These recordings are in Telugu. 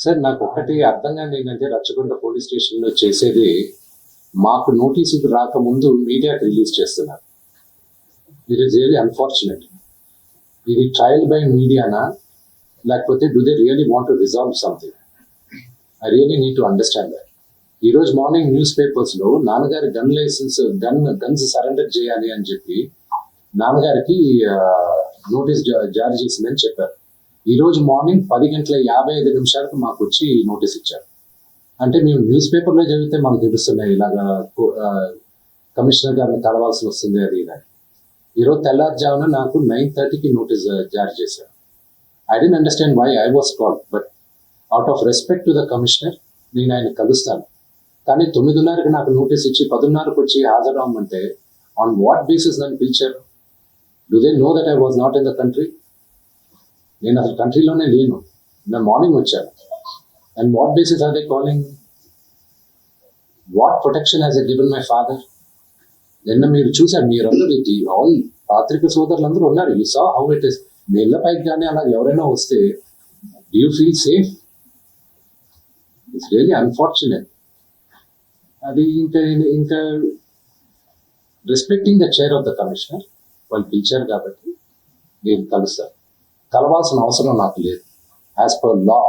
సార్ నాకు ఒకటి అర్థం కాదు ఏంటంటే రచ్చకొండ పోలీస్ స్టేషన్లో చేసేది మాకు నోటీసులు రాకముందు మీడియాకి రిలీజ్ చేస్తున్నారు. It is really unfortunate. ఇది ట్రయల్ బై మీడియానా లేకపోతే do they really want to resolve something? I really need to understand that. ఈరోజు మార్నింగ్ న్యూస్ పేపర్స్లో నాన్నగారి గన్స్ సరెండర్ చేయాలి అని చెప్పి నాన్నగారికి నోటీస్ జారీ చేసిందని చెప్పారు. ఈరోజు మార్నింగ్ 10:55 మాకు వచ్చి నోటీస్ ఇచ్చారు. అంటే మేము న్యూస్ పేపర్లో చదివితే మాకు తెలుస్తున్నాయి ఇలాగా కమిషనర్ గారిని కలవాల్సి వస్తుంది అది ఇలా. ఈరోజు తెల్లారుజామున నాకు 9:30కి నోటీస్ జారీ చేశారు. I don't understand why I was called, but out of respect to the commissioner నేను ఆయన కలుస్తాను. కానీ 9:30కి నాకు నోటీస్ ఇచ్చి 10:30కి వచ్చి హాజరవ్వమంటే ఆన్ వాట్ బేసిస్ నన్ను పిలిచారు? Do they know that I was not in the country? నేను అసలు కంట్రీలోనే లేను. నేను మార్నింగ్ వచ్చాను. And what basis are they calling? What protection has a given my father? నిన్న మీరు చూశారు, మీరందరూ ఆల్ పాత్రిక సోదరులందరూ ఉన్నారు. You saw how it is. మీ ఇళ్ళ పైకి కానీ అలా ఎవరైనా వస్తే you feel safe? It's really unfortunate. అది ఇంకా respecting the chair of the commissioner వాళ్ళు పిలిచారు కాబట్టి నేను కలుస్తాను. కలవాల్సిన అవసరం నాకు లేదు. As per law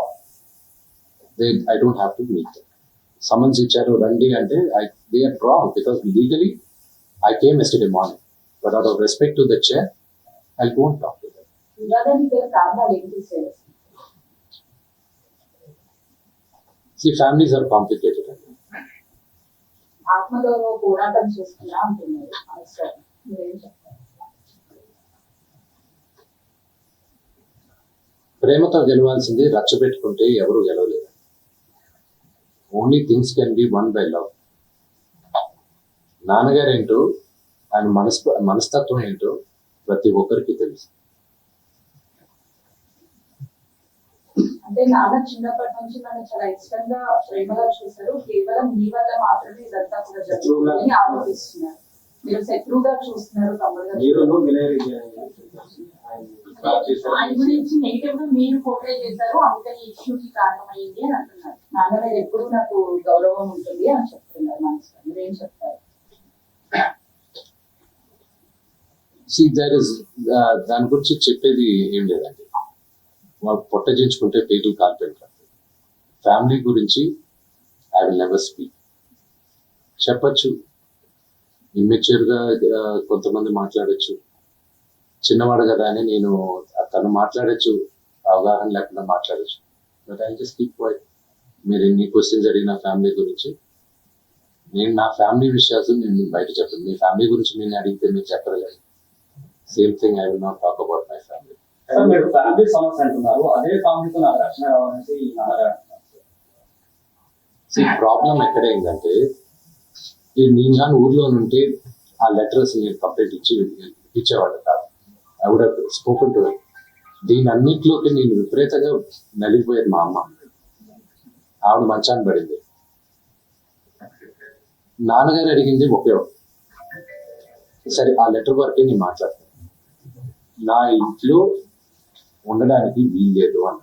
I don't have to meet them. Summons ఇచ్చారు రండి అంటే they are wrong because legally I came yesterday morning, but out of respect to the chair, I won't talk to them. See, families are complicated. ప్రేమతో గెలవాల్సింది రచ్చబెట్టుకుంటే ఎవరు గెలవలేరు. Only things can be won by love. నాన్నగారు ఏంటో, ఆయన మనస్తత్వం ఏంటో ప్రతి ఒక్కరికి తెలుసు. అంటే నాన్న చిన్నప్పటి నుంచి నన్ను చాలా ఇష్టంగా ప్రేమగా చూశారు. కేవలం మీ వల్ల మాత్రమే ఇదంతా కూడా జరుగుతుందని ఆలోచిస్తున్నారు. మీరు శత్రువుగా చూస్తున్నారు తమ్ముడుగా. ఆయన గురించి నెగిటివ్ గా మీరు పోట్రే చేశారు, అందుకని ఇష్యూకి కారణమైంది అని అంటున్నారు. నాన్న మీద ఎప్పుడు నాకు గౌరవం ఉంటుంది అని చెప్తున్నారు. మనసు మీరేం చెప్తారు? దాని గురించి చెప్పేది ఏం లేదండి. వాళ్ళు పొట్టజించుకుంటే పేగులు కాల్పెట్టారు. ఫ్యామిలీ గురించి ఐ విల్ నెవర్ స్పీక్. చెప్పచ్చు, ఇమ్మెచ్యూర్గా కొంతమంది మాట్లాడచ్చు, చిన్నవాడు కదా అని నేను తను మాట్లాడచ్చు, అవగాహన లేకుండా మాట్లాడచ్చు. But I just keep quiet. మీరు ఎన్ని క్వశ్చన్స్ అడిగిన ఫ్యామిలీ గురించి, నేను నా ఫ్యామిలీ విషయాలు నేను బయట చెప్పను. మీ ఫ్యామిలీ గురించి నేను అడిగితే మీరు చెప్పలేదు. Same thing I will not talk about my family. మీరు ఫ్యామిలీ సమస్య అంటున్నారు, అదే ఫ్యామిలీతో నాకు రక్షణ కావాలంటే ప్రాబ్లం ఎక్కడైందంటే, నేను కానీ ఊర్లో ఉంటే ఆ లెటర్స్ నేను కంప్లైంట్ ఇచ్చేవాడు కాదు. I would have spoken to it. దీని అన్నింటిలోకి నేను విపరీతంగా నలిగిపోయాను. మా అమ్మ ఆవిడ మంచాన్ని పడింది. నాన్నగారు అడిగింది ఒకే సరే, ఆ లెటర్ వరకే నేను మాట్లాడతాను. నా ఇంట్లో ఉండడానికి వీల్లేదు అన్న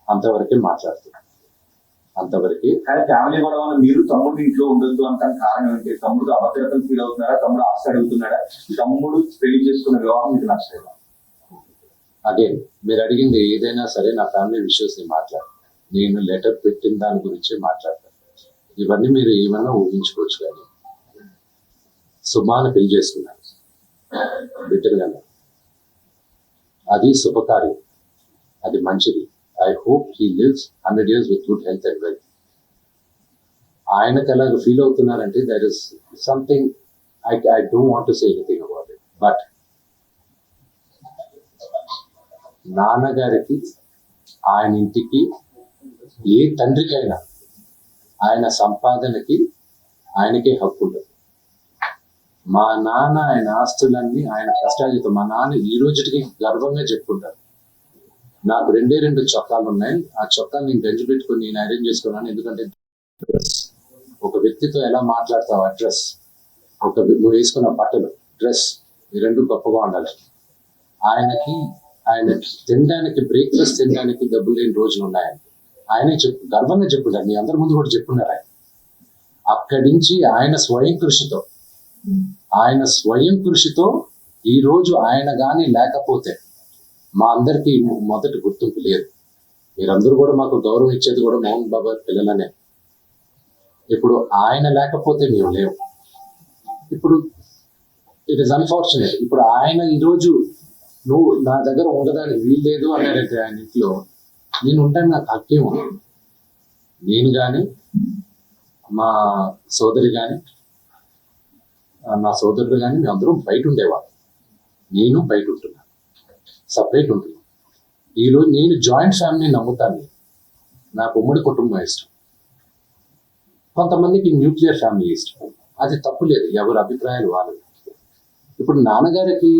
అంతవరకే మాట్లాడుతున్నాను. అంతవరకే. ఫ్యామిలీ కూడా మీరు తమ్ముడు ఇంట్లో ఉండొద్దు అంటే కారణం ఏంటి? తమ్ముడు అభద్రతలు ఫీల్ అవుతున్నారా? తమ్ముడు ఆస్తి అడుగుతున్నాడా? తమ్ముడు పెళ్లి చేసుకున్న వివాహం మీకు నచ్చలేదా? అగైన్ మీరు అడిగింది ఏదైనా సరే నా ఫ్యామిలీ విషయస్ ని మాట్లాడు. నేను లెటర్ పెట్టిన దాని గురించే మాట్లాడతాను. ఇవన్నీ మీరు ఏమన్నా ఊహించుకోవచ్చు. కానీ సుమాను పెళ్లి చేసుకున్నాను బిడ్డలుగానే. అది శుభకార్యం, అది మంచిది. I hope he lives 100 years with good health and wealth. ఆయనకు ఎలాగ ఫీల్ అవుతున్నారంటే there is something I don't want to say anything about it. But నాన్నగారికి ఆయన ఇంటికి ఏ తండ్రికైనా ఆయన సంపాదనకి ఆయనకే హక్కు ఉంటుంది. మా నాన్న ఆయన ఆస్తులన్నీ ఆయన కష్టాలతో మా నాన్న ఈ రోజుకి గర్వంగా చెప్పుకుంటారు. నాకు 2 చొక్కాలు ఉన్నాయి. ఆ చొక్కాలు నేను గంజి పెట్టుకుని నేను అరేంజ్ చేసుకున్నాను. ఎందుకంటే ఒక వ్యక్తితో ఎలా మాట్లాడతావు, ఆ డ్రెస్, నువ్వు వేసుకున్న బట్టలు, డ్రెస్, ఈ రెండు గొప్పగా ఉండాలి. ఆయన తినడానికి, బ్రేక్ఫాస్ట్ తినడానికి డబ్బులు లేని రోజులు ఉన్నాయండి. ఆయనే గర్వంగా చెప్పున్నారు, మీ అందరి ముందు కూడా చెప్పున్నారు ఆయన. అక్కడి నుంచి ఆయన స్వయం కృషితో ఈ రోజు ఆయన కానీ లేకపోతే మా అందరికీ మొదటి గుర్తింపు లేదు. మీరందరూ కూడా మాకు గౌరవం ఇచ్చేది కూడా మోహన్ బాబు గారి పిల్లలనే. ఇప్పుడు ఆయన లేకపోతే మేము లేవు. ఇప్పుడు ఇట్ ఈస్ అన్ఫార్చునేట్. ఇప్పుడు ఆయన ఈరోజు నువ్వు నా దగ్గర ఉండడానికి వీల్లేదు అన్నారంటే ఆయన ఇంట్లో, నేను ఉంటాను, నాకు హక్కేమో. నేను కానీ మా సోదరి కానీ నా సోదరుడు కానీ మేము అందరం బయట ఉండేవాళ్ళం. నేను బయట ఉంటున్నాను, సపరేట్ ఉంటున్నాను. ఈరోజు నేను జాయింట్ ఫ్యామిలీ నమ్ముతాను. నాకు ఉమ్మడి కుటుంబం ఇష్టం. కొంతమందికి న్యూక్లియర్ ఫ్యామిలీ ఇష్టం. అది తప్పు లేదు, ఎవరి అభిప్రాయాలు వాళ్ళు. ఇప్పుడు నాన్నగారికి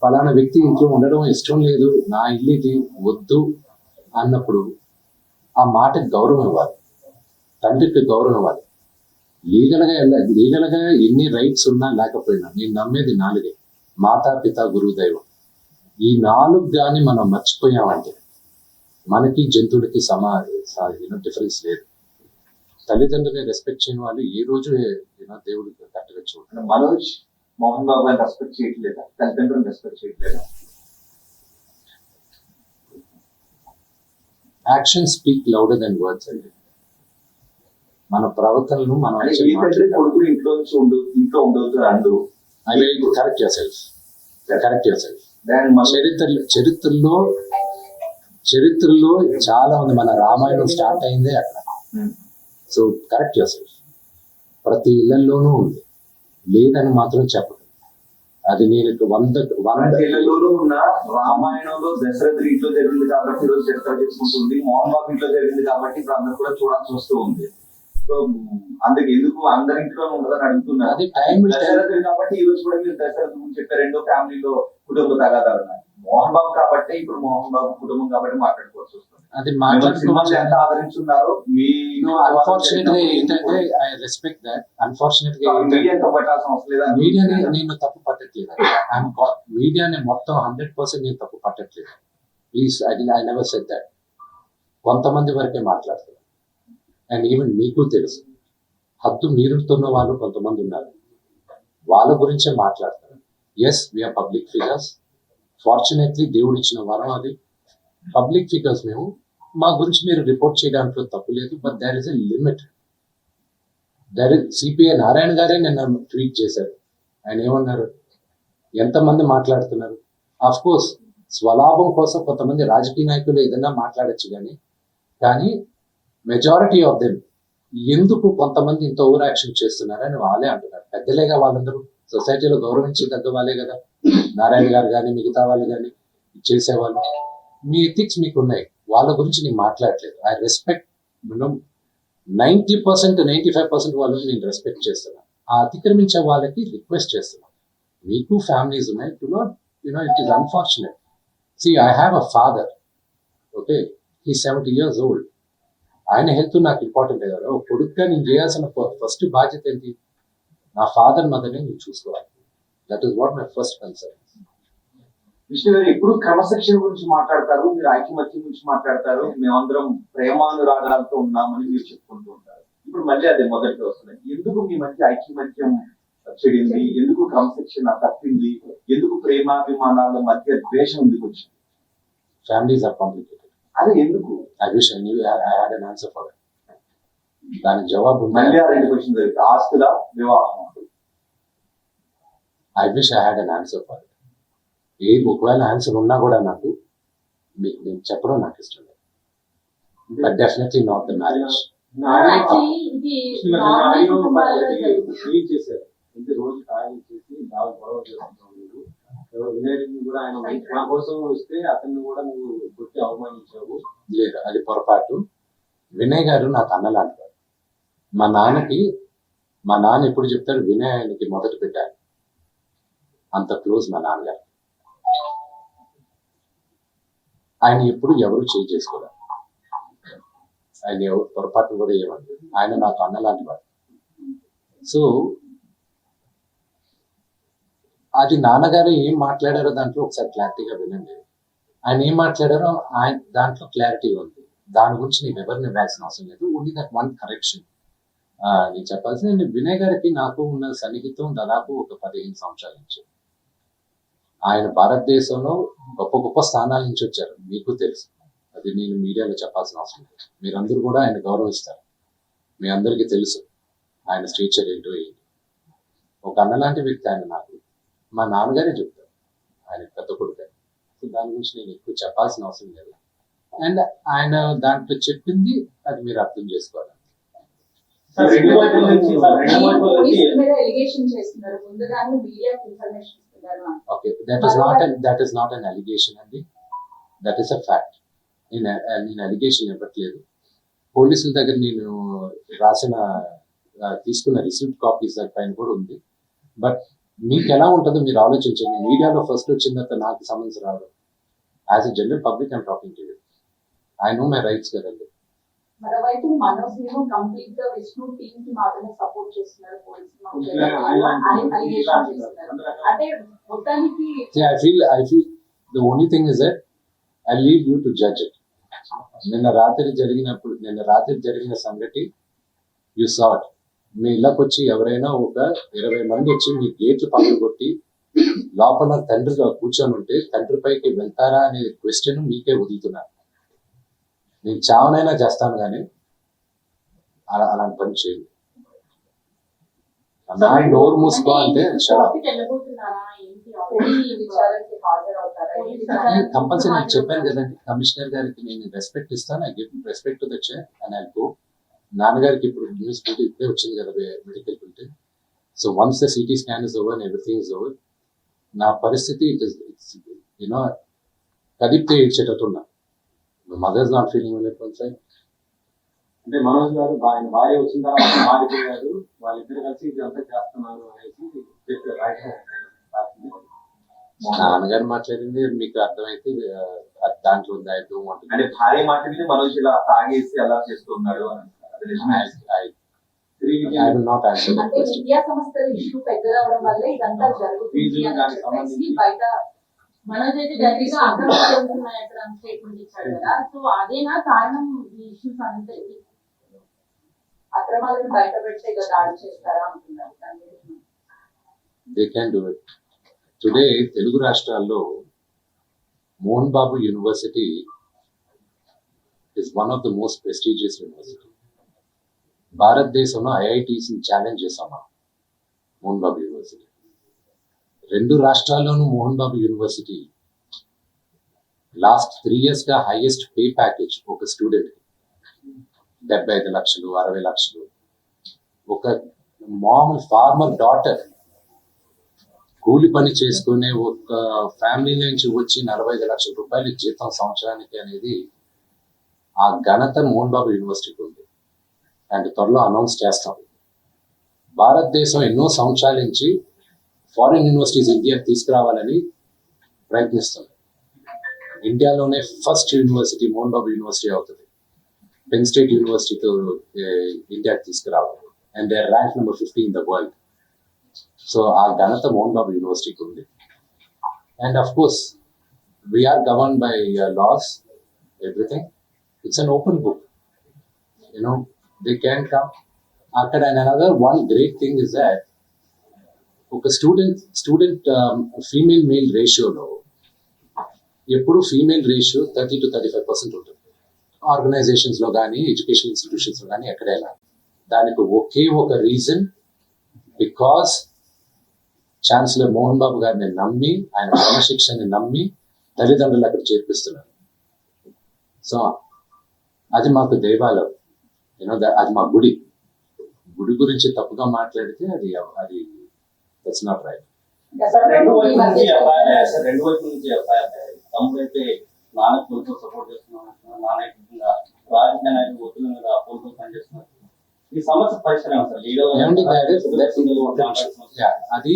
ఫలానా వ్యక్తి ఇంట్లో ఉండడం ఇష్టం లేదు, నా ఇల్లు ఇది వద్దు అన్నప్పుడు ఆ మాటకి గౌరవం ఇవ్వాలి, తండ్రికి గౌరవం ఇవ్వాలి. లీగల్గా ఎన్ని రైట్స్ ఉన్నా లేకపోయినా నేను నమ్మేది 4: మాతా, పిత, గురువు, దైవం. ఈ 4 కానీ మనం మర్చిపోయామంటే మనకి జంతువులకి డిఫరెన్స్ లేదు. తల్లిదండ్రులని రెస్పెక్ట్ చేయని వాళ్ళు ఈ రోజు దేవుడు కరెక్ట్గా చూడండి. మనోజ్ మోహన్ బాబు గారిని రెస్పెక్ట్ చేయట్లేదా? తల్లిదండ్రులను రెస్పెక్ట్ చేయట్లేదా? Action speak louder than words అండి. మన ప్రవర్తనను మనం కొడుకులు ఇంట్లో ఉండొద్దు అండు. Correct your self. చరిత్రలో చాలా ఉంది. మన రామాయణం స్టార్ట్ అయిందే అక్కడ. So correct your self. ప్రతి ఇళ్లలోనూ ఉంది, లేదని మాత్రం చెప్పదు. అది నేను 100 ఇళ్లలోనూ ఉన్న రామాయణంలో దశరథుడి ఇంట్లో జరిగింది కాబట్టి ఈరోజు చరిత్ర చేసుకుంటుంది. మోహన్ బాబు ఇంట్లో జరిగింది కాబట్టి ఇప్పుడు అందరూ కూడా చూడాల్సి వస్తూ ఉంది. సో అందుకు ఎందుకు అందరి ఇంట్లో ఉండదని అడుగుతున్నారు. అది టైం దశరథుడు కాబట్టి ఈ రోజు కూడా మీరు దశరథ గురించి చెప్పారు. రెండో ఫ్యామిలీలో కుటుంబ తగాదాలు ఉన్నాయి. మోహన్ బాబు కాబట్టి ఇప్పుడు మోహన్ బాబు కుటుంబం కాబట్టి మాట్లాడుకోవాల్సి వస్తుంది. అది సినిమాలు ఎంత ఆదరించున్నారు మీ అన్ఫార్చునేట్గా ఏంటంటే ఐ రెస్పెక్ట్ దట్. అన్ఫార్చునేట్గా మీడియా పట్టాల్సిన అవసరం లేదా? మీడియాని నేను తప్పు పట్టట్లేదు. మీడియాని మొత్తం 100% నేను తప్పు పట్టట్లేదు. Please, I never said that. కొంతమంది వరకే మాట్లాడతారు. అండ్ ఈవెన్ మీకు తెలుసు, హద్దు మీరుతున్న వాళ్ళు కొంతమంది ఉన్నారు, వాళ్ళ గురించే మాట్లాడతారు. Yes, we are public figures. Fortunately దేవుడు ఇచ్చిన వరం అది. పబ్లిక్ ఫిగర్స్ మేము. మా గురించి మీరు రిపోర్ట్ చేయడానికి తప్పు లేదు. But there is a limit. CPI Narayana గారే నిన్న ట్వీట్ చేశారు. ఆయన ఏమన్నారు? ఎంతమంది మాట్లాడుతున్నారు? ఆఫ్ కోర్స్ స్వలాభం కోసం కొంతమంది రాజకీయ నాయకులు ఏదైనా మాట్లాడచ్చు, కానీ మెజారిటీ ఆఫ్ దెమ్ ఎందుకు కొంతమంది ఇంత ఓవర్ యాక్షన్ చేస్తున్నారని వాళ్ళే అంటున్నారు. పెద్దలేగా వాళ్ళందరూ, సొసైటీలో గౌరవించదగ్గ వాళ్ళే కదా. నారాయణ గారు కానీ మిగతా వాళ్ళు కానీ చేసేవాళ్ళు. మీ ఎథిక్స్ మీకు ఉన్నాయి, వాళ్ళ గురించి నేను మాట్లాడలేదు. ఐ రెస్పెక్ట్ 90%, 95% వాళ్ళని నేను రెస్పెక్ట్ చేస్తున్నాను. ఆ అతిక్రమించే వాళ్ళకి రిక్వెస్ట్ చేస్తున్నాను, మీకు ఫ్యామిలీస్ ఉన్నాయి. To not it is unfortunate. I have a father. Okay, he 70 years old. ఆయన హెల్త్ నాకు ఇంపార్టెంట్ కదా. కొడుకుగా నేను చేయాల్సిన ఫస్ట్ బాధ్యత ఏంటి? నా ఫాదర్ మదర్ని నేను చూసుకోవాలి. That is what my first concern. Vishnu గారు ఎప్పుడు క్రమశిక్షణ గురించి మాట్లాడతారు, మీరు ఐకమత్యం గురించి మాట్లాడతారు. మేమందరం ప్రేమానురాగాలతో ఉన్నామని మీరు చెప్పుకుంటూ ఉంటారు. ఇప్పుడు మళ్ళీ అదే మొదటికి వస్తుంది. ఎందుకు మీ మధ్య ఐకమత్యం చెడింది? ఎందుకు క్రమశిక్షణ తప్పింది? ఎందుకు ప్రేమాభిమానాల మధ్య ద్వేషం ఎందుకు వచ్చింది? Families are complicated. అదే ఎందుకు? I wish I knew I had an answer for it. దానికి జవాబు ఉంది. మళ్ళీ ఆ రెండు క్వశ్చన్ జరిగింది, ఆస్తుల వివాహం. I wish I had an answer for it. ఒకవేళ ఆన్సర్ ఉన్నా కూడా నాకు నేను చెప్పడం నాకు ఇష్టం లేదు. But definitely not the marriage. రోజు టాయిల్ చేసి బాగా గొడవ చేస్తున్నావు. వినాయకుడిని కూడా ఆయన మా కోసం వస్తే అతన్ని కూడా నువ్వు కొట్టి అవమానించావు. లేదు, అది పొరపాటు. వినయ్ గారు నాకు అన్నలాంటి వాడు. మా నాన్న ఎప్పుడు చెప్తాడు, వినయ్ ఆయనకి మొదట పెట్టాను. అంత క్లోజ్ మా నాన్నగారు. ఆయన ఎప్పుడు ఎవరు చేయి చేసుకోలేదు. ఆయన ఎవరు పొరపాటు కూడా ఏమన్నా. ఆయన నాకు అన్నలాంటి వాడు. సో అది నాన్నగారు ఏం మాట్లాడారో దాంట్లో ఒకసారి క్లారిటీగా వినండి. ఆయన ఏం మాట్లాడారో ఆయన దాంట్లో క్లారిటీ ఉంది. దాని గురించి నేను ఎవరిని ఇవ్వాల్సిన అవసరం లేదు. ఓన్లీ దట్ వన్ కరెక్షన్ నేను చెప్పాల్సిన, నేను వినయ్ గారికి నాకు ఉన్న సన్నిహితం దాదాపు ఒక 15 సంవత్సరాల నుంచి. ఆయన భారతదేశంలో గొప్ప గొప్ప స్థానాల నుంచి వచ్చారు, మీకు తెలుసు. అది నేను మీడియాలో చెప్పాల్సిన అవసరం లేదు. మీరందరూ కూడా ఆయన గౌరవిస్తారు. మీ అందరికీ తెలుసు ఆయన స్టేచర్ ఏంటో ఏంటి. ఒక అన్న లాంటి వ్యక్తి ఆయన నాకు. మా నాన్నగారే చెప్తారు ఆయన పెద్ద కొడుకు. సో దాని గురించి నేను ఎక్కువ చెప్పాల్సిన అవసరం లేదు. అండ్ ఆయన దాంట్లో చెప్పింది అది మీరు అర్థం చేసుకోవాలి. సార్, రెండు వైపుల నుంచి పోలీసుల మీద ఎలిగేషన్ చేస్తున్నారు, ముందుగానే మీడియాకి ఇన్ఫర్మేషన్ ఇస్తున్నారు అని. Okay, that is not an allegation అండి, దట్ ఈస్ అ ఫ్యాక్ట్. నేను అలిగేషన్ ఇవ్వట్లేదు. పోలీసుల దగ్గర నేను రాసిన తీసుకున్న రిసీప్ట్ కాపీస్ పైన కూడా ఉంది. బట్ మీకు ఎలా ఉంటుందో మీరు ఆలోచించండి. మీడియాలో ఫస్ట్ వచ్చిన తర్వాత నాకు సంబంధించి రావడం, as a general public I'm talking to you. I know my rights కదండి. మరోవైపు మనోజ్ ఏమో కంప్లీట్ గా విష్ణు టీమ్ కి మాత్రమే సపోర్ట్ చేస్తున్నారు పోలీసులు, అలిగేషన్ చేస్తున్నారు. అంటే మొత్తానికి I feel the only thing is that I leave you to judge it. నిన్న రాత్రి జరిగిన సంగతి యు saw it. మీ ఇళ్ళకి వచ్చి ఎవరైనా ఒక 20 మంది వచ్చి మీ గేట్లు పక్కన కొట్టి లోపల తండ్రిగా కూర్చొని ఉంటే తండ్రి పైకి వెళ్తారా అనే క్వశ్చన్ మీకే వదులుతున్నారు. నేను చావనైనా చేస్తాను కానీ అలాంటి పని చేయండి. నోరు మూసుకో అంటే కంపల్సరీ నేను చెప్పాను కదండి, కమిషనర్ గారికి నేను రెస్పెక్ట్ ఇస్తాను. I give respect to the chair and I go. నాన్నగారికి ఇప్పుడు న్యూస్ ఇప్పుడే వచ్చింది కదా medical bulletin. So once the CT scan is over and everything is over, నా పరిస్థితి యూనో కదిపితే ఏడ్చేటట్టున్నా. Mother's not feeling well. అంటే మనోజ్ గారు ఆయన భార్య వచ్చిన తర్వాత మారిపోయారు, వాళ్ళిద్దరు కలిసి ఇదంతా చేస్తున్నారు అనేసి చెప్పారు. నాన్నగారు మాట్లాడింది మీకు అర్థమైతే దాంట్లో ఉంది. అంటే భార్య మాట్లాడింది మనోజ్ ఇలా తాగేసి అలా చేస్తున్నాడు అని. I will not answer that అంటే question. విద్యా సంస్థల ఇష్యూ పెద్దదవడం వల్ల ఇదంతా జరుగుతుంది అని చెప్పేసి బయట మనోజ్ అయితే గట్టిగా అక్రమాలు జరుగుతున్నాయి అక్కడ స్టేట్మెంట్ ఇచ్చాడు కదా, సో అదేనా కారణం ఈ ఇష్యూస్ అంతటి? అక్రమాలను బయట పెడితే ఇక దాడి చేస్తారా అంటున్నారు. దాని మీద They can do it. Today, Telugu రాష్ట్రాల్లో Mohan Babu university is one of the most prestigious university. భారతదేశంలో ఐఐటీస్ ఛాలెంజ్ చేసామా మోహన్ బాబు యూనివర్సిటీ. 2 రాష్ట్రాల్లోనూ Mohan Babu university last 3 years గా హైయెస్ట్ పే ప్యాకేజ్ ఒక స్టూడెంట్ 75 లక్షలు 60 లక్షలు. ఒక మామూలు ఫార్మర్ డాటర్ కూలి పని చేసుకునే ఒక ఫ్యామిలీ నుంచి వచ్చి 45 లక్షల రూపాయలు జీతం సంవత్సరానికి అనేది ఆ ఘనత మోహన్ బాబు యూనివర్సిటీకి ఉంది. అండ్ త్వరలో అనౌన్స్ చేస్తాం. భారతదేశం ఎన్నో సంవత్సరాల నుంచి ఫారిన్ యూనివర్సిటీస్ ఇండియాకి తీసుకురావాలని ప్రయత్నిస్తుంది. ఇండియాలోనే first university Mohan Babu university అవుతుంది. పెన్ స్టేట్ యూనివర్సిటీతో ఇండియాకి తీసుకురావాలి. And they rank number 50 in the world. So ఆ ఘనత మోహన్ బాబు యూనివర్సిటీకి ఉంది. And of course we're govern by laws, everything. It's an open book. You know they can come అక్కడ. And another one great thing is that ఒక స్టూడెంట్ ఫీమేల్ మేల్ రేషియోలో ఎప్పుడు ఫీమేల్ రేషియో 30 to 35% ఉంటుంది. ఆర్గనైజేషన్స్ లో కానీ ఎడ్యుకేషన్ ఇన్స్టిట్యూషన్స్ లో కానీ ఎక్కడైనా. దానికి ఒకే ఒక reason, because chancellor Mohan Babu గారిని నమ్మి, ఆయన క్రమశిక్షణని నమ్మి తల్లిదండ్రులు అక్కడ చేర్పిస్తున్నారు. సో అది మాకు దేవాలయం, అది మా గుడి గురించి తప్పుగా మాట్లాడితే అది దట్స్ నాట్ రైట్. రెండు వైపుల నుంచి తమ్ముడు అయితే నాన్న పోలీసు సపోర్ట్ చేస్తున్నాడు, నాన్న రాజకీయ నాయకులు ఒత్తిడి మీద పోలీసులు పనిచేస్తున్నారు. ఈ సమస్య పరిష్కారం సార్ అది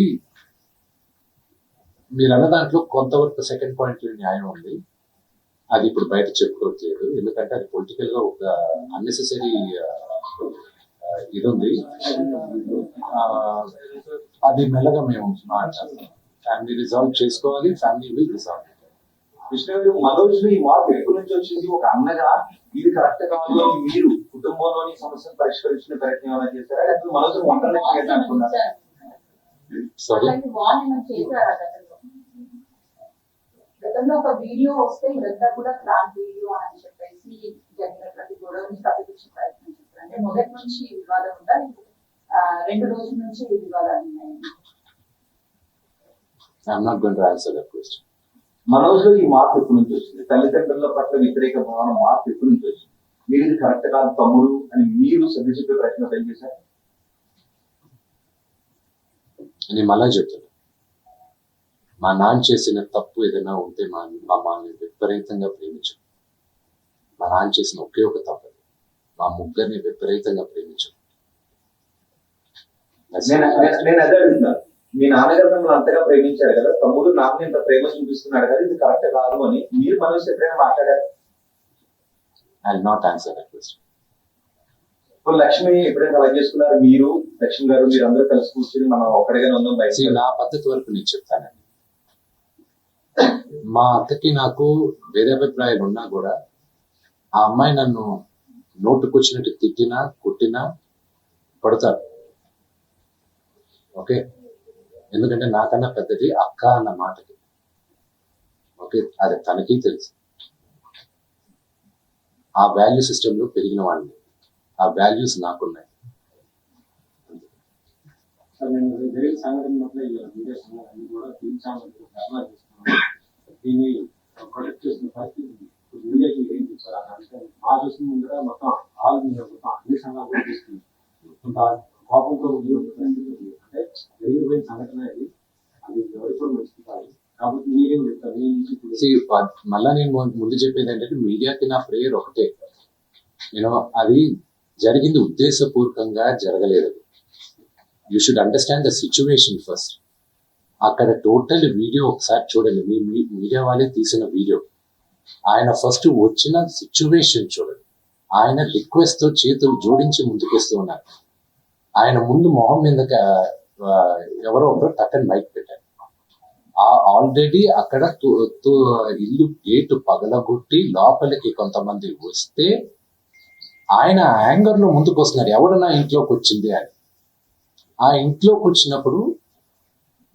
మీరు అన్న దాంట్లో కొంతవరకు సెకండ్ పాయింట్ న్యాయం ఉంది. అది ఇప్పుడు బయట చెప్పుకోవట్లేదు, ఎందుకంటే అది పొలిటికల్ గా ఒక అన్నెసెసరీ ఇది ఉంది. అది మెల్లగా మేము మాట్లాడతాం. ఫ్యామిలీ రిజాల్వ్ చేసుకోవాలి, ఫ్యామిలీ విల్ రిజాల్వ్. కృష్ణ గారు, మనోజ్ ఈ మార్పు ఎక్కడి నుంచి వచ్చింది? ఒక అన్నగా ఇది కరెక్ట్ కాదు అని మీరు కుటుంబంలోని సమస్యను పరిష్కరించిన ప్రయత్నం ఏమైనా చేశారా లేకపోతే మనసు ఒంటరి అనుకున్నారా? సారీ, అలాంటి వార్న్ ఏమైనా చేశారా గతంలో? గతంలో ఒక వీడియో వస్తే ఇదంతా కూడా ప్లాన్ వీడియో అని చెప్పేసి జరిగినటువంటి గొడవని కప్పిపించే ప్రయత్నం చేశారు. అంటే మొదటి నుంచి ఈ వివాదం ఉందా, 2 రోజుల నుంచి ఈ వివాదాలు ఉన్నాయి? I'm not going to answer that question. మనోజ్లో ఈ మార్పు ఎప్పటి నుంచి వచ్చింది? తల్లిదండ్రుల పట్ల వ్యతిరేక భావన మార్పు ఎప్పటి నుంచి వచ్చింది? మీరు ఇది కరెక్ట్ కాదు తమ్ముడు అని మీరు సర్ది చెప్పే ప్రయత్నం ఏం చేశారు? నేను మళ్ళా చెప్తాను, మా నాన్న చేసిన తప్పు ఏదైనా ఉంటే మా మామని విపరీతంగా ప్రేమించాం. మా నాన్న చేసిన ఒకే ఒక తప్పు అది. మా ముగ్గురిని విపరీతంగా ప్రేమించాం. నేను అదే అడుగుతున్నాను. మీ నాన్నగారు మిమ్మల్ని అంతగా ప్రేమించారు కదా, తమ్ముడు నాన్న ఇంత ప్రేమ చూపిస్తున్నాడు కదా, ఇది కరెక్ట్ కాదు అని మీరు మనసు ఎప్పుడైనా మాట్లాడారు? I will not answer that question. ఇప్పుడు లక్ష్మి ఎప్పుడైనా అలా చేసుకున్నారు? మీరు లక్ష్మి గారు మీరు అందరూ కలిసి కూర్చొని మనం ఒక్కడిగానే ఉందాం See, బయట. నా పద్ధతి వరకు నేను చెప్తానండి. మా అత్తకి నాకు వేరే అభిప్రాయాలు ఉన్నా కూడా ఆ అమ్మాయి నన్ను నోటుకొచ్చినట్టు తిట్టినా కొట్టినా పడతారు. ఓకే, ఎందుకంటే నాకన్నా పెద్దది అక్క అన్న మాటకి. ఓకే, అది తనకి తెలుసు. ఆ వాల్యూ సిస్టంలో పెరిగిన వాడిని, ఆ వాల్యూస్ నాకున్నాయి. సార్ నేను జరిగిన సంఘటన పట్ల ఈ మీడియా సంఘటన కూడా తీర్చాలని ధర్నా చేస్తున్నాను. దీన్ని ప్రొటెక్ట్ చేసిన పరిస్థితి ఇప్పుడు మీడియాకి ఏం చెప్తారు అంటే మా చూసిన ముందర మొత్తం ఆల్ మీద మొత్తం అన్ని సంఘాలు కూడా తీసుకుంది. కొంత కోపంతో ఉంది పరిస్థితి ఉంది. అంటే జరిగిపోయిన సంఘటన ఇది, అది ఎవరితో మంచిది కాదు. కాబట్టి మీరేం చెప్తారు? మీ నుంచి ఇప్పుడు See, మళ్ళా నేను ముందు చెప్పేది ఏంటంటే మీడియాకి నా ప్రేయర్ ఒకటే, నేను అది జరిగింది ఉద్దేశపూర్వకంగా జరగలేదు. You should understand the situation first. అక్కడ టోటల్ వీడియో ఒకసారి చూడండి, మీ మీడియా వాళ్ళే తీసిన వీడియో. ఆయన ఫస్ట్ వచ్చిన సిచ్యువేషన్ చూడండి. ఆయన రిక్వెస్ట్ తో చేతులు జోడించి ముందుకేస్తూ ఉన్నారు. ఆయన ముందు మొహం మీద ఎవరో ఒకరు టక్కని మైక్ పెట్టారు. ఆల్రెడీ అక్కడ ఇల్లు గేటు పగలగొట్టి లోపలికి కొంతమంది వస్తే ఆయన యాంగర్ లో ముందుకు వస్తున్నారు, ఎవడు నా ఇంట్లోకి వచ్చింది అని. ఆ ఇంట్లోకి వచ్చినప్పుడు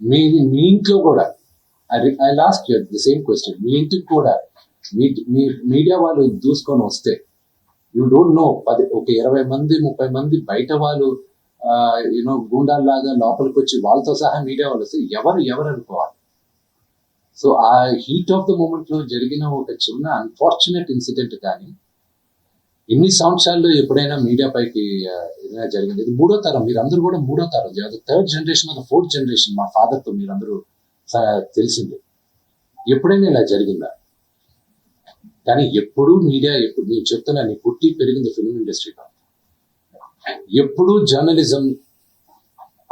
మీ ఇంట్లో కూడా I lost the same question, మీ ఇంటికి కూడా మీ మీడియా వాళ్ళు దూసుకొని వస్తే యూ డోంట్ నో, ఒక 20 మంది 30 మంది బయట వాళ్ళు గూండాల్లాగా లోపలికి వచ్చి వాళ్ళతో సహా మీడియా వాళ్ళు వస్తే ఎవరు అనుకోవాలి. సో ఆ హీట్ ఆఫ్ ద మూమెంట్ లో జరిగిన ఒక చిన్న అన్ఫార్చునేట్ ఇన్సిడెంట్ కానీ ఇన్ని సంవత్సరాల్లో ఎప్పుడైనా మీడియా పైకి ఏదైనా జరిగింది? ఇది 3వ తరం, మీరందరూ కూడా 3వ తరం, 3rd generation of 4th generation. మా ఫాదర్ తో మీరందరూ తెలిసింది. ఎప్పుడైనా ఇలా జరిగిందా? కానీ ఎప్పుడూ మీడియా, ఎప్పుడు నేను చెప్తున్నా, నీ పుట్టి పెరిగింది ఫిల్మ్ ఇండస్ట్రీలో, ఎప్పుడూ జర్నలిజం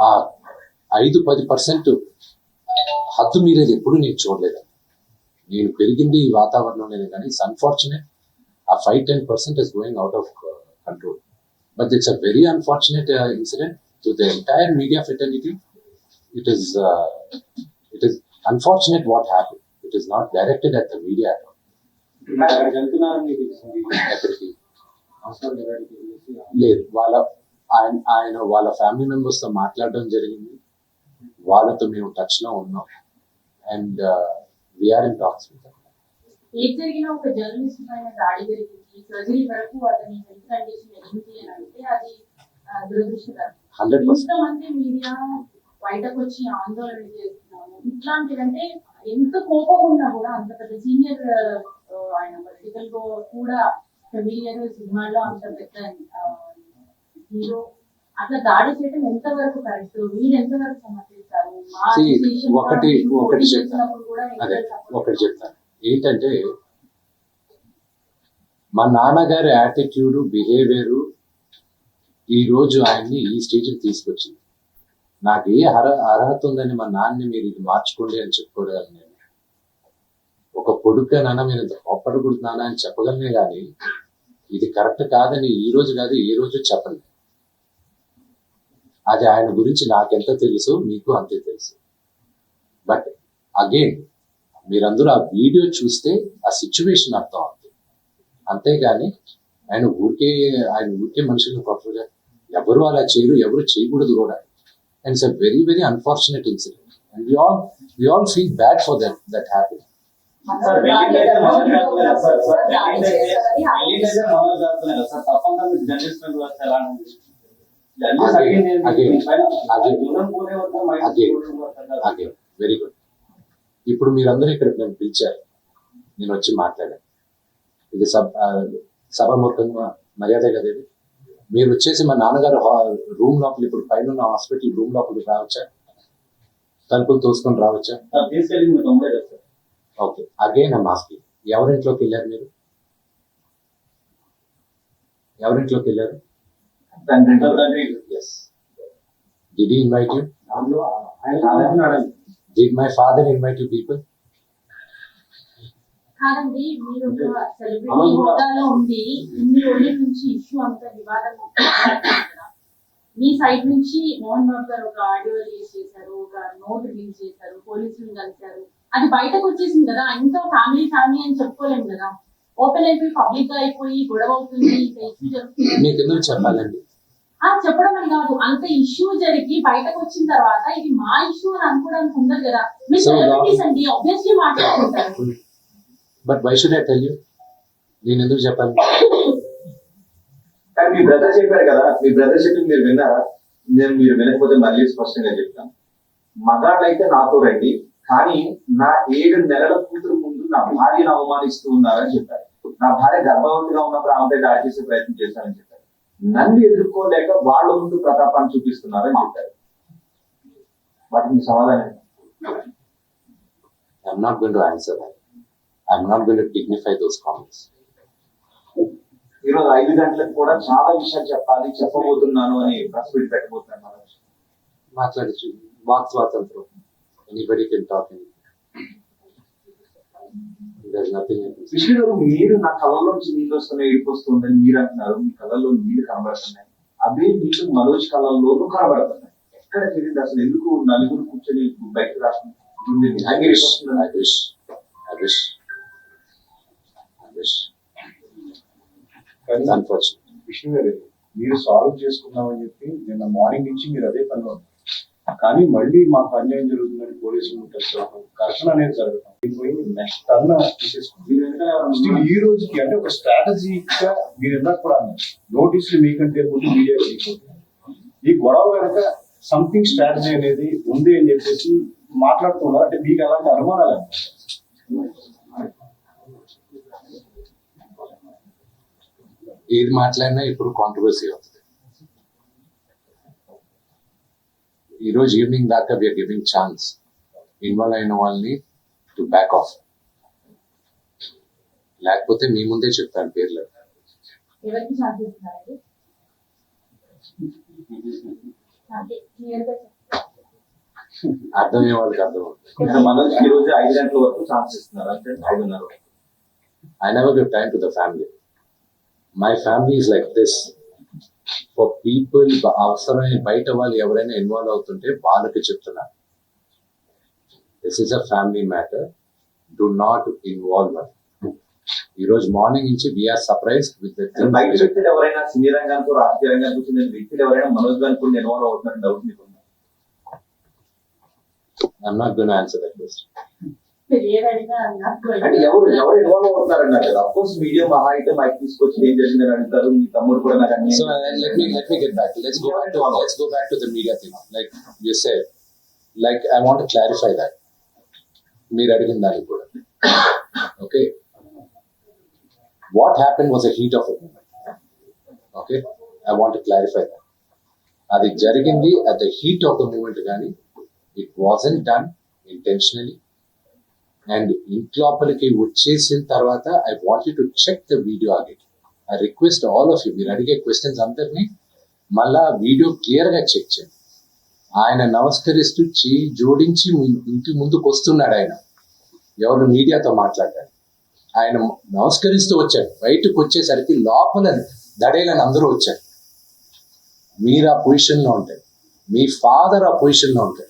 ఆ 5-10% హద్దు మీరేది ఎప్పుడు నేను చూడలేదండి. నేను పెరిగింది ఈ వాతావరణంలోనే, కానీ ఇట్స్ అన్ఫార్చునేట్ ఆ 5-10% is going out of control. But it's a very unfortunate incident to the entire media fraternity. It is unfortunate what happened. It is not directed at the media at all. అక్కడికి వెళ్తున్నారని తెలిసింది. ఎక్కడికి హాస్పిటల్ దగ్గరికి వెళ్ళేసి లేదు, ఆయన వాళ్ళ ఫ్యామిలీ మెంబర్స్ తో మాట్లాడడం జరిగింది. వాళ్ళతో మేము టచ్ లో ఉన్నాం and we are in talks with them. ఏది జరిగినా ఒక జర్నలిస్ట్ పైన దాడి జరిగింది, సర్జరీ వరకు అతని హెల్త్ కండిషన్ ఏంటి అని అంటే అది దురదృష్టకరం. 100%. ఇంతమంది మీడియా బయటకు వచ్చి ఆందోళన చేస్తున్నాము, ఇట్లాంటిదంటే ఎంత కోపం ఉన్నా కూడా అంత పెద్ద సీనియర్ ఆయన పొలిటికల్ కూడా ఫెమిలియర్, సినిమాల్లో అంత పెద్ద హీరో అట్లా దాడి చేయడం ఎంతవరకు కరెక్ట్? మీరు ఎంతవరకు సమర్థిస్తారు? మా See, association ఒకటి పోటీ చెప్తాను, చేసినప్పుడు కూడా అదే ఎంతవరకు support ఒకటి చేస్తారు? చెప్తాను ఏంటంటే, మా నాన్నగారి యాటిట్యూడ్, బిహేవియర్ ఈ రోజు ఆయన్ని ఈ స్టేజ్కి తీసుకొచ్చింది. నాకు ఏ అర్హత ఉందని మా నాన్నని మీరు ఇది మార్చుకోండి అని చెప్పుకోగలను నేను. ఒక పొడుగ్గా నాన్న మీరు ఇంత కోప్పడకూడదు అని చెప్పగలనే కానీ ఇది కరెక్ట్ కాదని ఈ రోజు కాదు ఏ రోజు చెప్పండి. అది ఆయన గురించి నాకెంత తెలుసు మీకు అంతే తెలుసు. బట్ అగైన్ మీరందరూ ఆ వీడియో చూస్తే ఆ సిచ్యువేషన్ అర్థం అవుతుంది. అంతేగాని ఆయన ఊరికే మనుషులను గొప్పగా ఎవరు అలా చేయరు, ఎవరు చేయకూడదు కూడా. And it's a very very unfortunate incident and we all feel bad for that happened. Sir వెళ్ళిందైతే మనోజ్ జాతనే కదా సార్. వెళ్ళిందైతే మనోజ్ జాతనే కదా సార్. తప్పకుండా మీరు జర్నలిస్ట్ వ్యవస్థ ఎలా ఉంది? జర్నలిస్ట్ అగే వెరీ గుడ్. ఇప్పుడు మీరందరూ ఇక్కడ నన్ను పిలిచారు, నేను వచ్చి మాట్లాడాను. ఇది సభాముఖంగా మర్యాద కదా ఇది. మీరు వచ్చేసి మా నాన్నగారు రూమ్ లోపల, ఇప్పుడు పైన హాస్పిటల్ రూమ్ లోపలికి రావచ్చా? తలుపులు తోసుకొని రావచ్చా? తీసుకెళ్ళి మీ తమ్ముడే కదా sir. Okay, again I'm asking, ఎవరింట్లోకి వెళ్ళారు మీరు? ఎవరింట్లోకి వెళ్ళారు? తండ్రి Yes. Did he invite you? ఆయన Did my father invite you people? కాదండి, మీరు ఒక సెలబ్రిటీ హోదాలో ఉండి ఇన్ని రోజుల నుంచి ఇష్యూ అంత వివాదం కదా. మీ సైడ్ నుంచి మోహన్ బాబు గారు ఒక ఆడియో రిలీజ్ చేశారు, ఒక నోట్ రిలీజ్ చేశారు, పోలీసులను కలిశారు. అది బయటకు వచ్చేసింది కదా, ఇంకా ఫ్యామిలీ అని చెప్పుకోలేము కదా. ఓపెన్ అయిపోయి పబ్లిక్ గా అయిపోయి గొడవ అవుతుంది, ఇంకా ఇష్యూ జరుగుతుంది. మీకు ఎందుకు చెప్పాలండి? చెప్పడం అని కాదు, అంత ఇష్యూ జరిగి బయటకు వచ్చిన తర్వాత ఇది మా ఇష్యూ అని అనుకోవడానికి ఉండదు కదా. మీరు సెలబ్రిటీస్ అండి, ఆబ్వియస్లీ మాట్లాడుకుంటారు. But why should I tell you? నేను ఎందుకు చెప్పాలి? కానీ మీ బ్రదర్ చెప్పారు కదా, మీ బ్రదర్ చెప్పి మీరు విన్నారా? మీరు వినకపోతే మళ్ళీ స్పష్టంగా చెప్తాను. మగాళ్ళైతే నాతో రండి, కానీ నా 7 నెలల కూతురు ముందు నా భార్యను అవమానిస్తూ ఉన్నారని చెప్పారు. నా భార్య గర్భవతిగా ఉన్నప్పుడు ఆమెపై దాడి చేసే ప్రయత్నం చేశారని చెప్పారు. నన్ను ఎదుర్కోలేక వాళ్ళ ముందు ప్రతాపాన్ని చూపిస్తున్నారని చెప్పారు. వాటికి సమాధానం I'm not going to answer that. I'm not going to dignify those comments. ఈరోజు 5 గంటలకు కూడా చాలా విషయాలు చెప్పబోతున్నాను అని ప్రెస్ మీట్ పెట్టబోతున్నాను. మాట్లాడచ్చు, వాక్ స్వాతంత్రం. Anybody can talk anything. There's nothing I can say. Vishnu గారు, మీరు నా కళ్ళలోంచి నీళ్ళు వస్తున్నాయి, ఏడుపు వస్తుందని మీరు అంటున్నారు. మీ కళ్ళల్లో నీళ్లు కనబడుతున్నాయి. అవే నీళ్లు మనోజ్ కళ్ళల్లోనూ కనబడుతున్నాయి. ఎక్కడ తెలియదు అసలు ఎందుకు నలుగురు కూర్చొని బయటకు రాస్తుంది. విష్ణు గారు, మీరు సాల్వ్ చేసుకున్నామని చెప్పి నిన్న మార్నింగ్ నుంచి మీరు అదే పనిలో ఉన్నారు. కానీ మళ్ళీ మాకు అన్యాయం జరుగుతుందని పోలీసులు ఘర్షణ అనేది జరగటం పోయి నెక్స్ట్ టర్న్ తీసేసుకుంటాం. ఈ రోజుకి అంటే ఒక స్ట్రాటజీగా మీరు ఇందాక కూడా అన్నారు, నోటీసులు మీకంటే ముందు మీడియా చేయకపోతే ఈ గొడవ వెనక సంథింగ్ స్ట్రాటజీ అనేది ఉంది అని చెప్పేసి మాట్లాడుతున్నారు. అంటే మీకు అలాంటి అనుమానాలు ఏది మాట్లాడినా ఇప్పుడు కాంట్రవర్సీ అవుతుంది. ఈరోజు ఈవినింగ్ దాకా వీఆర్ గివింగ్ ఛాన్స్ ఇన్వాల్వ్ అయిన వాళ్ళని టు బ్యాక్ ఆఫ్. లేకపోతే మీ ముందే చెప్తాను పేర్లు. ఎవరికి ఛాన్స్ ఇస్తున్నారండి? అర్థమయ్యే వాళ్ళకి అర్థం అవుతుంది. మనోజ్ ఈ రోజు 5 గంటల వరకు ఛాన్స్ ఇస్తున్నారు అంటే 5:30. I never give time to the family. My family is like this. For people, అవసరమైన బయట వాళ్ళు ఎవరైనా ఇన్వాల్వ్ అవుతుంటే వాళ్ళకి చెప్తున్నా, this is a family matter, do not involve. ఈ రోజు మార్నింగ్ నుంచి వీఆర్ సర్ప్రైజ్ విత్ బయట వ్యక్తులు ఎవరైనా సినీ రంగానికి రాజకీయ రంగానికి వచ్చిన వ్యక్తులు ఎవరైనా మనోజ్ గారికి కూడా ఇన్వాల్వ్ అవుతున్నారని డౌట్ మీకు? I'm not going to answer that question. అంటే ఎవరు ఇన్వాల్వ్ అవుతున్నారన్నారు కదా. అఫ్ కోర్స్ మీడియా మహా అయితే మైక్ తీసుకొచ్చి ఏం జరిగిందని అడుగుతారు. మీ తమ్ముడు కూడా నాకు అన్ని. So let me get back. Let's go back to the media thing. Like you said, like I want to clarify that. మీరు అడిగిన దానికి కూడా. Okay. What happened was a heat of a moment. Okay. I want to clarify that. అది జరిగింది at the heat of the moment కానీ it wasn't done intentionally. And ఇంట్లోపలికి వచ్చేసిన తర్వాత I want you to check the video again. I request all of you, మీరు అడిగే క్వశ్చన్స్ అందరినీ మళ్ళా వీడియో క్లియర్ గా చెక్ చేయండి. ఆయన నమస్కరిస్తూ జోడించి ఇంటి ముందుకు వస్తున్నాడు. ఆయన ఎవరు మీడియాతో మాట్లాడారు. ఆయన నమస్కరిస్తూ వచ్చాడు. బయటకు వచ్చేసరికి లోపల దడేలని అందరూ వచ్చారు. మీరు ఆ పొజిషన్ లో ఉంటారు, మీ ఫాదర్ ఆ పొజిషన్ లో ఉంటారు.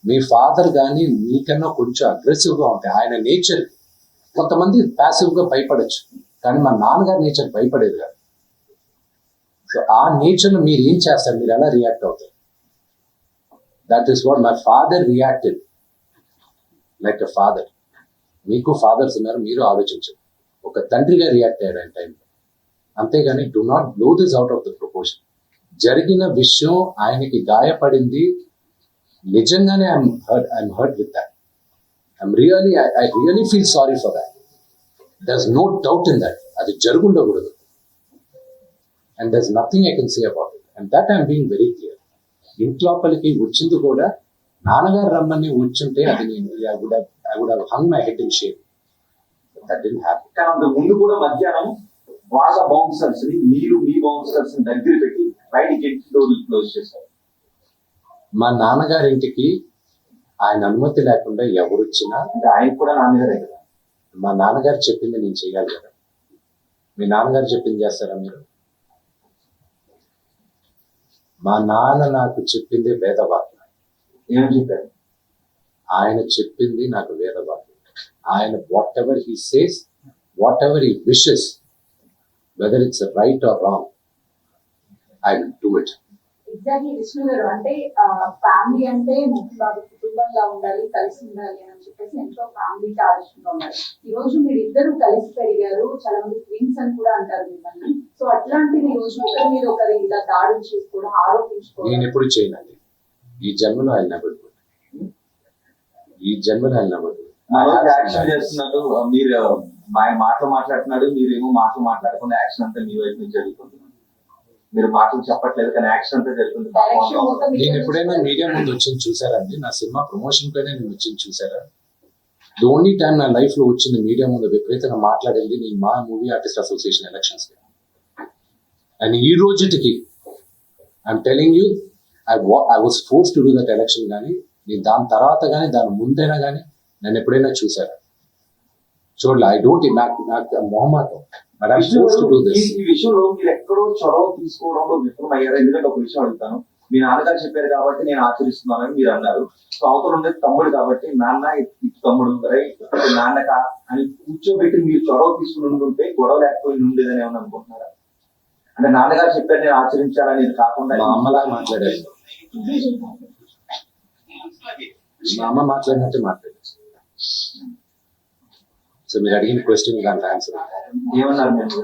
మీ ఫాదర్ కానీ మీకన్నా కొంచెం అగ్రెసివ్ గా ఉంటాయి. ఆయన నేచర్ కొంతమంది ప్యాసివ్ గా భయపడచ్చు, కానీ మా నాన్నగారి నేచర్ భయపడేది కాదు. సో ఆ నేచర్లో మీరు ఏం చేస్తారు, మీరు ఎలా రియాక్ట్ అవుతారు? That is what my father reacted like a father. మీకు ఫాదర్స్ ఉన్నారు, మీరు ఆలోచించండి. ఒక తండ్రిగా రియాక్ట్ అయ్యాడు ఆయన టైంలో. అంతేగాని do not blow this out of the proportion. జరిగిన విషయం ఆయనకి గాయపడింది, నిజంగానే I'm hurt with that. I really feel sorry for that. There's no doubt in that. అది జరుగుండకూడదు. And there's nothing I can say about it. And that I'm being very clear. ఇంట్లోపలికి వచ్చింది కూడా నాన్నగారు రమ్మని వచ్చుంటే అది నేను I would have hung my head in shame. But that didn't happen. కానీ అంత ముందు కూడా మధ్యాహ్నం వాళ్ళ బౌన్సర్స్ ని మీరు మీ బౌన్సర్స్ ని దగ్గర పెట్టి బయటికి గెట్ డోర్లు క్లోజ్ చేశారు. మా నాన్నగారి ఇంటికి ఆయన అనుమతి లేకుండా ఎవరు వచ్చినా, అంటే ఆయన కూడా నాన్నగారే కదా. మా నాన్నగారు చెప్పింది నేను చేయాలి కదా. మీ నాన్నగారు చెప్పింది చేస్తారా మీరు? మా నాన్న నాకు చెప్పింది వేదవాక్యం. ఏమని చెప్పారు? ఆయన చెప్పింది నాకు వేదవాక్యం. ఆయన what ever he says, what ever he wishes, whether it's right are wrong, I will do it. Exactly Vishnu గారు, అంటే ఫ్యామిలీ అంటే బాగా కుటుంబంగా ఉండాలి, కలిసి ఉండాలి అని చెప్పేసి ఎంతో ఫ్యామిలీకి ఆలోచనగా ఉండాలి. ఈ రోజు మీరు ఇద్దరు కలిసి పెరిగారు, చాలా మంది ట్విన్స్ అని కూడా అంటారు మిమ్మల్ని. సో అట్లాంటిది ఈ రోజు ఒకరి మీద ఒకరు ఇలా దాడులు చేసుకోవడం, నేను ఆరోపించుకోవడం ఎప్పుడు చేయనండి. ఈ జన్మలో ఆయన నెవర్ డూ. ఈ జన్మలో ఆయన నెవర్ డూ. యాక్షన్ చేస్తున్నారు, మీరు ఆయన మాటలు మాట్లాడుతున్నాడు, మీరేమో మాటలు మాట్లాడకుండా యాక్షన్ అంతా మీ వైపు నుంచి జరుగుతుంది. మీరు మాటలు చెప్పట్లేదు కానీ యాక్షన్ అంతా జరుగుతుంది. డైరెక్షన్ మొత్తం నేను ఎప్పుడైనా మీడియా ముందు వచ్చింది చూసారండి? నా సినిమా ప్రమోషన్ పైన నేను వచ్చింది చూసారా? ది ఓన్లీ టైం నా లైఫ్ లో వచ్చింది మీడియా ముందు విపరీతంగా మాట్లాడింది నేను మా మూవీ ఆర్టిస్ట్ అసోసియేషన్ ఎలక్షన్స్. అండ్ ఈ రోజుటికి I'm telling you, I was force to do that election. కానీ నేను దాని తర్వాత కానీ దాని ముందైనా కానీ నన్ను ఎప్పుడైనా చూసారా? చూడలే. ఐ డోంట్, నాకు మొహమాటం. But I'm force to do this. ఈ విషయంలో మీరు ఎక్కడో చొరవ తీసుకోవడంలో విఫలం అయ్యారు. ఎందుకంటే ఒక విషయం అడుగుతాను, మీ నాన్నగారు చెప్పారు కాబట్టి నేను ఆచరిస్తున్నానని మీరు అన్నారు. సో అవతల ఉండేది తమ్ముడు కాబట్టి నాన్న ఇటు తమ్ముడు నాన్నక అని కూర్చోబెట్టి మీరు చొరవ తీసుకుని ఉంటే గొడవ లేకపోయి ఉండేదని ఏమని అనుకుంటున్నారా? అంటే నాన్నగారు చెప్పారు నేను ఆచరించాలని కాకుండా మా అమ్మలా మాట్లాడారు. మా అమ్మ మాట్లాడినట్టే మాట్లాడారు. సో మీరు అడిగిన క్వశ్చన్ దానికి ఆన్సర్. ఏమన్నారు మేము?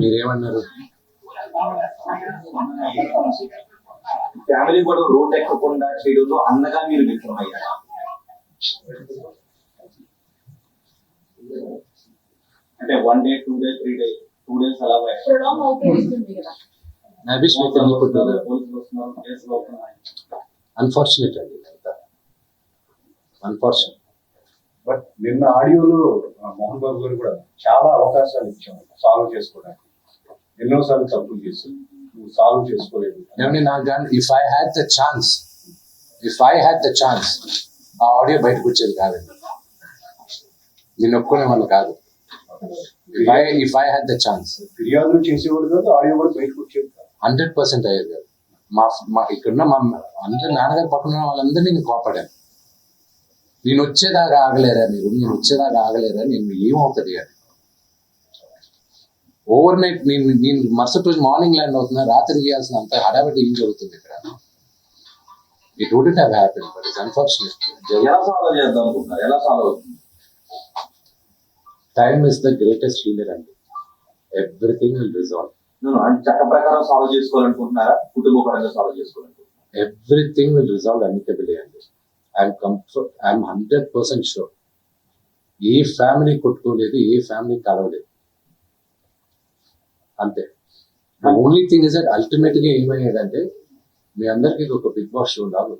మీరేమన్నారు? ఫ్యామిలీ కూడా రోడ్ ఎక్కకుండా చేయడంలో అన్నగా మీరు విఫలం అయ్యారా? అంటే 1 day 2 days 3 days 2 days అలా ప్రొలాంగ్ అవుతూ వస్తుంది కదా. I wish we could put together. పోలీసులు వస్తున్నారు, కేసులు అవుతున్నాయి. Unfortunate అండి. అన్ఫార్చునేట్. బట్ నిన్న ఆడియోలో మోహన్ బాబు గారు కూడా చాలా అవకాశాలు ఇచ్చాం సాల్వ్ చేసుకోవడానికి. ఎన్నోసార్లు తప్పులు చేసి నువ్వు సాల్వ్ చేసుకోలేదు. ఏమండి నాకు కానీ if I had the chance ఆ ఆడియో బయటకు వచ్చేది కాదండి. నేను ఒప్పుకునే వాళ్ళు కాదు. If I had the chance ఫిర్యాదులు చేసేవాళ్ళు కాదు, ఆడియో కూడా బయటకు వచ్చేది కాదు. 100% అయ్యేది కాదు. మా ఇక్కడున్న మా అందరు నాన్నగారు పక్కన వాళ్ళందరినీ నేను కోపడాను. నేను వచ్చేదాకా ఆగలేరా నేను ఏమవుతుంది అని. ఓవర్ నైట్ నేను మరుసటి రోజు మార్నింగ్ ల్యాండ్ అవుతున్నా, రాత్రి గీయాల్సిన అంత హడావిడి ఏం జరుగుతుంది ఇక్కడ? It wouldn't have happen, but it's unfortunate. ఎలా సాల్వ్ చేద్దాం అనుకుంటున్నారు? ఎలా సాల్వ్ అవుతుంది? Time is the greatest healer అండి. Everything will resolve. చట్ట ప్రకారం సాల్వ్ చేసుకోవాలనుకుంటున్నారా? కుటుంబ పరంగా సాల్వ్ చేసుకోవాలనుకుంటున్నారా? ఎవ్రీథింగ్ విల్ రిజాల్వ్ అమికబుల్లీ అండి. I'm 100% sure. ఏ ఫ్యామిలీ కొట్టుకోలేదు, ఏ ఫ్యామిలీ కలవలేదు. అంతే. The only thing is that ultimate గా ఏమయ్యేదంటే మీ అందరికి ఒక బిగ్ బాస్ షో లాగా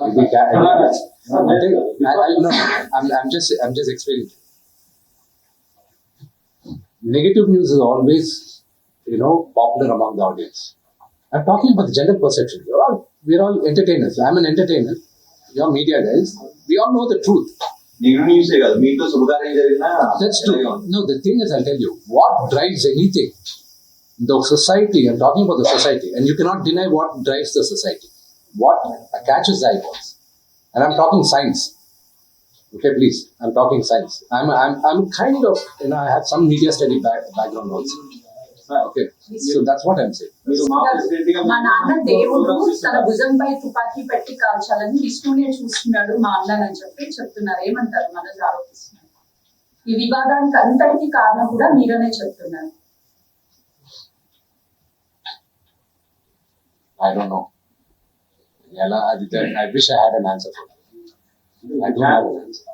అంటే I'm just explaining. Negative news is always, popular among the audience. I'm talking about the general perception. We're all entertainers. I'm an entertainer. You're media guys. We all know the truth. నేను న్యూసే కాదు, మీ ఇంట్లో శుభకార్యం జరిగినా That's true. No, the thing is, I'll tell you, what drives anything? The society, I'm talking about the society, and you cannot deny what drives the society. What catches the eyeballs. And I'm talking science. Okay, please. I'm talking science. I'm kind of, I have some media study background also. Okay, so that's what I'm saying. మీరు మా ప్రెసిడెంట్ గా మా నాన్న దేవుడు తన భుజంపై తుపాకీ పెట్టి కాల్చాలని విష్ణునే చూస్తున్నాడు మా అన్నని చెప్పి చెప్తున్నారు. ఏమంటారు? మనోజ్ ఆరోపిస్తున్నారు. ఈ వివాదానికి అంతటికి కారణం కూడా మీరనే చెప్తున్నారు. I don't know. I wish I had an answer for that. I don't have an answer.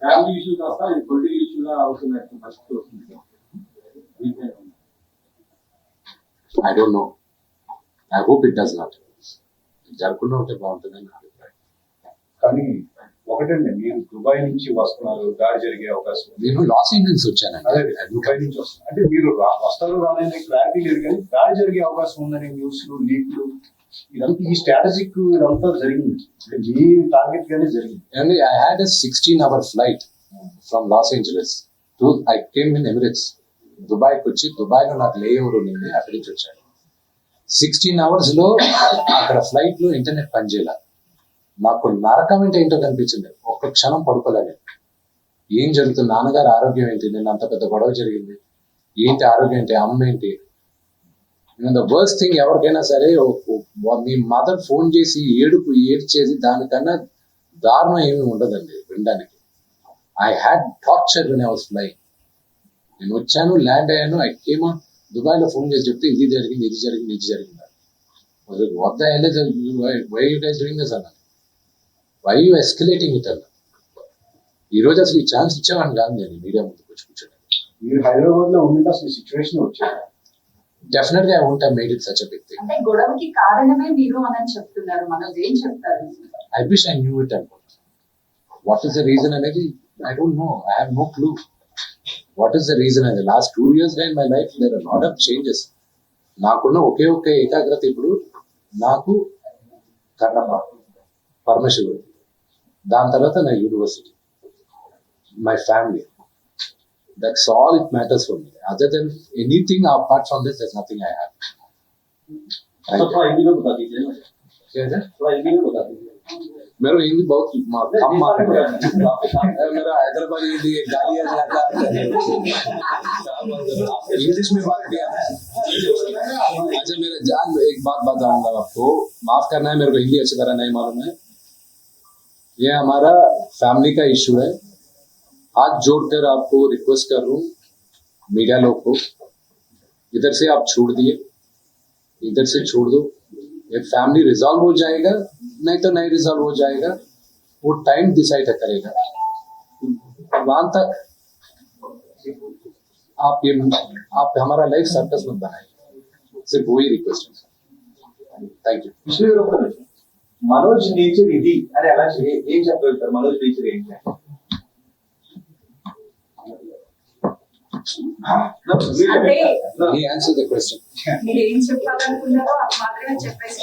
Family issue కాస్త ఇది పొలిటికల్ ఇష్యూగా అవుతున్నట్టు పరిస్థితి వస్తుంది. I don't know. I hope it does not. జరగకుండా ఉంటే బాగుంటుందని నా అభిప్రాయం. కానీ ఒకటండి, మీరు దుబాయ్ నుంచి వస్తున్నారు, దాడి జరిగే అవకాశం ఉంది. నేను లాస్ ఏంజల్స్ వచ్చానండి. అదే దుబాయ్ నుంచి వస్తున్నారు అంటే మీరు వస్తారు రానని క్లారిటీ లేదు, కానీ దాడి జరిగే అవకాశం ఉందని న్యూస్లు లీక్లు ఇదంతా ఈ స్ట్రాటజిక్ ఇదంతా జరిగింది, అంటే మీ టార్గెట్ గానే జరిగింది. And I had a 16-hour flight from Los Angeles to, I came in Emirates. దుబాయ్కి వచ్చి దుబాయ్లో నాకు లేఓవర్ ఉండింది, అక్కడి నుంచి వచ్చాను. 16 hours లో అక్కడ ఫ్లైట్ లో ఇంటర్నెట్ పనిచేయాల. నాకు నరకం అంటే ఏంటో కనిపించింది. ఒక్క క్షణం పడుకోలేదు. ఏం జరుగుతుంది, నాన్నగారు ఆరోగ్యం ఏంటి, నిన్న అంత పెద్ద గొడవ జరిగింది, ఏంటి ఆరోగ్యం ఏంటి, అమ్మ ఏంటి. ద వర్స్ట్ థింగ్ ఎవరికైనా సరే మీ మదర్ ఫోన్ చేసి ఏడ్చేది దానికన్నా దారుణం ఏమీ ఉండదండి వినడానికి. I had torture when I was flying. నేను వచ్చాను, ల్యాండ్ అయ్యాను, ఐ కేమ్ ఆన్. దుబాయ్లో ఫోన్ చేసి చెప్తే ఇది జరిగింది, ఇది జరిగింది, ఇది జరిగింది. వద్ద why you guys doing this అన్నారు. వై యూ ఎస్కలేటింగ్ ఇట్ అన్నారు. ఈ రోజు అసలు ఈ ఛాన్స్ ఇచ్చేవాడిని కాదు నేను మీడియా ముందుకు వచ్చి కూర్చోండి. మీరు హైదరాబాద్ లో ఉంటే అసలు సిచ్యువేషన్ వచ్చేది. డెఫినెట్గా I won't have made it such a big thing. అంటే గొడవకి కారణమే మీరు అని చెప్తున్నారు. మనోజ్ ఏం చెప్తారు? I wish I knew it అనుకో. What is the reason అనేది I don't know. I have no clue. What is the reason? In the last 2 years in my life, there are a lot of changes. నాకున్న ఒకే ఏకాగ్రత ఇప్పుడు నాకు కన్నప్ప, పరమశివుడు, దాని తర్వాత నా university, my family. That's all it matters for me. Other than anything apart from this, there's nothing I have. तो थोड़ा हिंदी में बता दीजिए ना, क्या है? थोड़ा हिंदी में बता दीजिए. मेरा हिंदी बहुत कम मार्क है. मेरा हैदराबादी हिंदी गालियाँ ज्यादा इंग्लिश में बात किया. अच्छा मेरे जान, एक बात बताऊंगा आपको, माफ करना है, मेरे को हिंदी अच्छी तरह नहीं मालूम है. ये हमारा फैमिली का इशू है. हाथ जोड़कर आपको रिक्वेस्ट कर रहा हूँ, मीडिया लोग को, इधर से आप छोड़ दिए, इधर से छोड़ दो. ये फैमिली रिजॉल्व हो जाएगा, नहीं तो नहीं रिजॉल्व हो जाएगा, वो टाइम डिसाइड करेगा. वहां तक आप हमारा लाइफ सर्कस मत बनाइए. सिर्फ वही रिक्वेस्ट है. Thank you. విష్ణు గారు ఒక నిమిషం. మనోజ్ నేచర్ ఇది అని ఎలా ఏం చెప్పగలుగుతారు? మనోజ్ నేచర్ ఏంటి? అంటే He answered the question. మీరు ఏం చెప్పాలనుకున్నారో అది మాత్రమే చెప్పేసి